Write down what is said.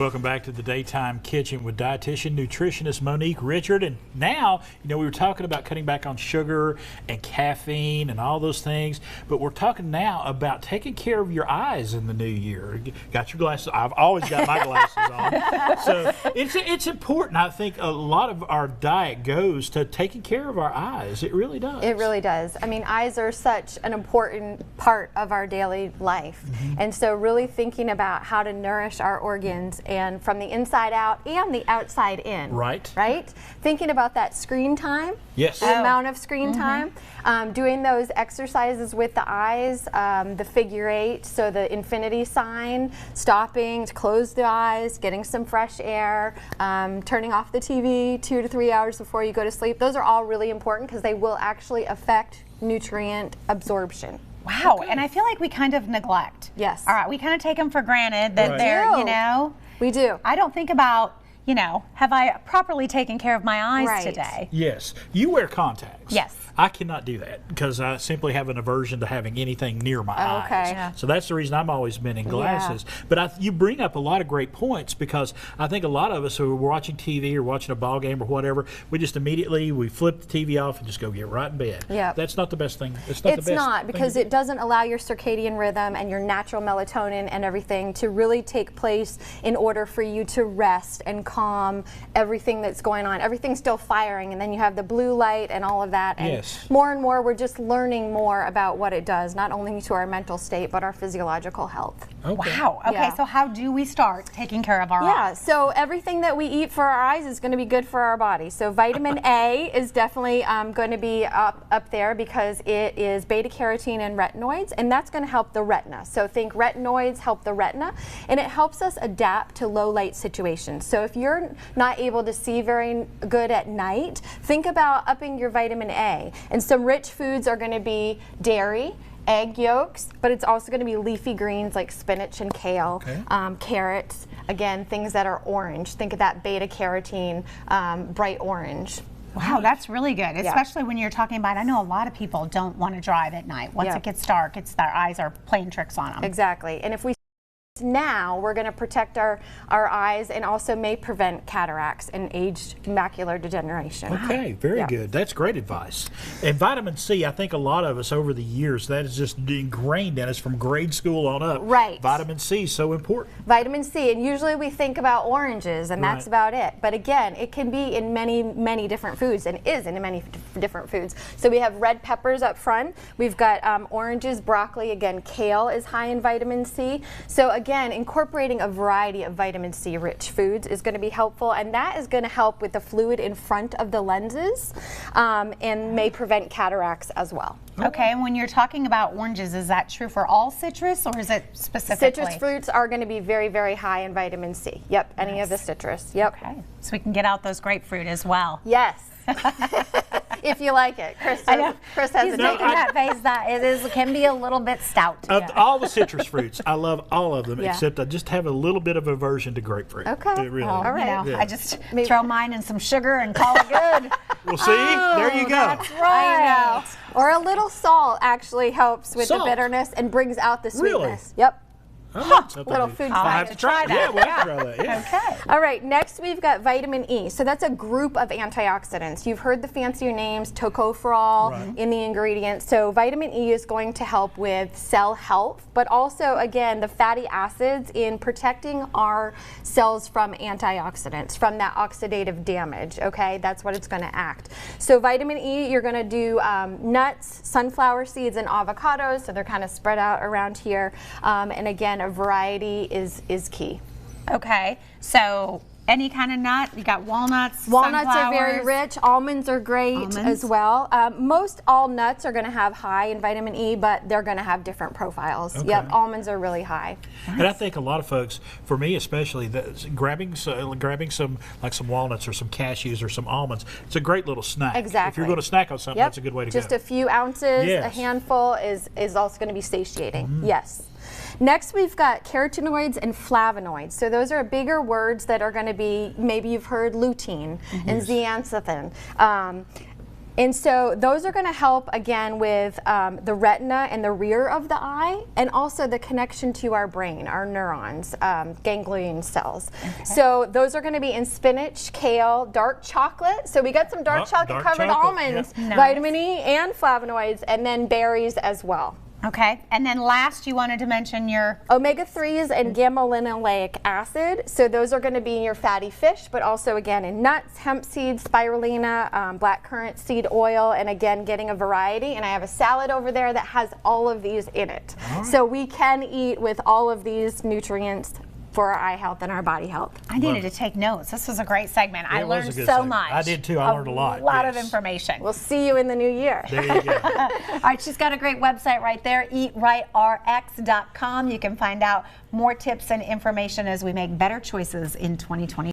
Welcome back to the Daytime Kitchen with Dietitian Nutritionist Monique Richard. And now, we were talking about cutting back on sugar and caffeine and all those things, but we're talking now about taking care of your eyes in the new year. Got your glasses? I've always got my glasses on. So it's important. I think a lot of our diet goes to taking care of our eyes. It really does. It really does. I mean, eyes are such an important part of our daily life. And so really thinking about how to nourish our organs and from the inside out and the outside in. Right. Thinking about that screen time. Yes. The amount of screen time. Doing those exercises with the eyes, the figure 8, so the infinity sign, stopping to close the eyes, getting some fresh air, turning off the TV 2 to 3 hours before you go to sleep. Those are all really important because they will actually affect nutrient absorption. Wow, okay. And I feel like we kind of neglect. Yes. All right, we kind of take them for granted that they're, We do. I don't think about, have I properly taken care of my eyes today? Yes. You wear contacts. Yes. I cannot do that because I simply have an aversion to having anything near my eyes. Yeah. So that's the reason I've always been in glasses. But you bring up a lot of great points because I think a lot of us who are watching TV or watching a ball game or whatever, we just immediately flip the TV off and just go get right in bed. Yeah. That's not the best thing. It's not because it doesn't allow your circadian rhythm and your natural melatonin and everything to really take place in order for you to rest and calm everything that's going on. Everything's still firing, and then you have the blue light and all of that. And more and more, we're just learning more about what it does, not only to our mental state, but our physiological health. Okay. Wow. Okay, so how do we start taking care of our eyes? So everything that we eat for our eyes is going to be good for our body. So vitamin A is definitely going to be up there because it is beta carotene and retinoids, and that's going to help the retina. So think retinoids help the retina, and it helps us adapt to low light situations. So if you're not able to see very good at night, think about upping your vitamin A. And some rich foods are going to be dairy, egg yolks, but it's also going to be leafy greens like spinach and kale, carrots, again, things that are orange. Think of that beta carotene, bright orange. Wow, that's really good, especially when you're talking about, I know a lot of people don't want to drive at night. Once it gets dark, their eyes are playing tricks on them. Exactly. And if we now, we're going to protect our eyes and also may prevent cataracts and aged macular degeneration. Okay, very good. That's great advice. And vitamin C, I think a lot of us over the years, that is just ingrained in us from grade school on up. Right. Vitamin C is so important. Vitamin C, and usually we think about oranges, and that's about it. But again, it can be in many, many different foods, and is in many different foods. So we have red peppers up front. We've got oranges, broccoli. Again, kale is high in vitamin C. So again, incorporating a variety of vitamin C rich foods is going to be helpful, and that is going to help with the fluid in front of the lenses and may prevent cataracts as well. Okay, and when you're talking about oranges, is that true for all citrus, or is it specifically? Citrus fruits are going to be very, very high in vitamin C. Yep, any of the citrus. Yep. Okay, so we can get out those grapefruit as well. Yes. If you like it. Chris has He's making that face that can be a little bit stout. Of all the citrus fruits, I love all of them, except I just have a little bit of aversion to grapefruit. Okay. Really. All right. I just throw mine in some sugar and call it good. Well, see, there you go. That's right. I know. Or a little salt actually helps with the bitterness and brings out the sweetness. Really? Yep. Little food I'll fact. have to try that. Yeah, we'll have to try that. Yeah. Okay. All right, next we've got vitamin E. So that's a group of antioxidants. You've heard the fancier names, tocopherol in the ingredients. So vitamin E is going to help with cell health, but also, again, the fatty acids in protecting our cells from antioxidants, from that oxidative damage, okay? That's what it's going to act. So vitamin E, you're going to do nuts, sunflower seeds, and avocados, so they're kind of spread out around here. And again, a variety is key. Okay, so any kind of nut, you got walnuts, Walnuts are sunflowers. very rich. Almonds are great as well. Most all nuts are going to have high in vitamin E, but they're going to have different profiles. Okay. Yep, almonds are really high. And I think a lot of folks, for me especially, grabbing some like some walnuts or some cashews or some almonds, it's a great little snack. Exactly. If you're going to snack on something, that's a good way to Just go. a few ounces, a handful is also going to be satiating. Yes. Next, we've got carotenoids and flavonoids. So those are bigger words that are going to be, maybe you've heard lutein and zeaxanthin. And so those are going to help again with the retina and the rear of the eye, and also the connection to our brain, our neurons, ganglion cells. Okay. So those are going to be in spinach, kale, dark chocolate. So we got some dark chocolate covered almonds, Yep. vitamin E and flavonoids, and then berries as well. Okay, and then last you wanted to mention your omega-3s and gamma-linoleic acid. So those are going to be in your fatty fish, but also again in nuts, hemp seeds, spirulina, blackcurrant seed oil, and again getting a variety. And I have a salad over there that has all of these in it. Right. So we can eat with all of these nutrients for our eye health and our body health. I needed to take notes. This was a great segment. I learned so much. I did too. I learned a lot. A lot of information. We'll see you in the new year. There you go. All right, she's got a great website right there, eatrightrx.com. You can find out more tips and information as we make better choices in 2020.